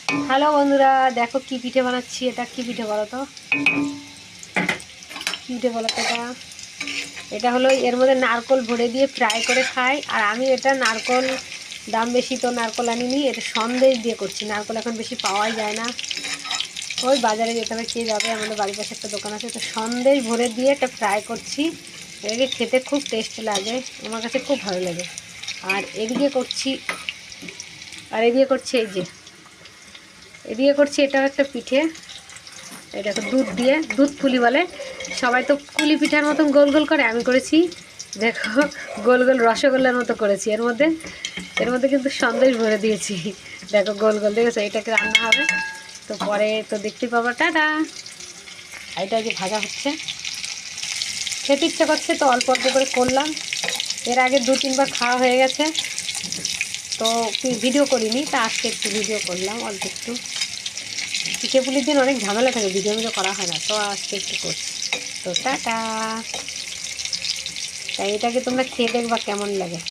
Hello বন্ধুরা, দেখো কি পিঠে বানাচ্ছি। এটা কি পিঠে বলো তো? কি পিঠে বলো তো? এটা হলো, এর মধ্যে নারকোল ভরে দিয়ে ফ্রাই করে খাই। আর আমি এটা নারকোল দাম বেশি তো নারকোল আনিনি, এটা সন্দেশ দিয়ে করছি। নারকোল এখন বেশি পাওয়াই যায় না, ওই বাজারে যেতে হবে, কে যাবে। আমাদের বাড়ির পাশে একটা দোকান আছে, তো সন্দেশ ভরে দিয়ে এটা ফ্রাই করছি। এটাকে খেতে খুব টেস্ট লাগে, আমার কাছে খুব ভালো লাগে। আর এদিকে করছি এই যে এদিকে করছি, এটাও একটা পিঠে। এটা তো দুধ দিয়ে, দুধ পুলি বলে সবাই, তো পুলি পিঠার মতন গোল গোল করে, আমি করেছি দেখো গোল গোল রসগোল্লার মতো করেছি। এর মধ্যে কিন্তু সন্দেশ ভরে দিয়েছি, দেখো গোল গোল দেখেছো। এটাকে রান্না হবে, তো পরে তো দেখতে পাবো। টাটা। এটা যে ভাজা হচ্ছে, খেতে ইচ্ছা করছে তো অল্প অল্প করে করলাম। এর আগে 2-3 বার খাওয়া হয়ে গেছে, তো ভিডিও করিনি, তা আজকে একটু ভিডিও করলাম অল্প একটু। পিঠে পুলির দিন অনেক ঝামেলা থাকে, ভিডিও করা হয় না, তো আজকে একটু করছি। তো টাটা। তাই এটাকে তোমরা খেয়ে দেখবা কেমন লাগে।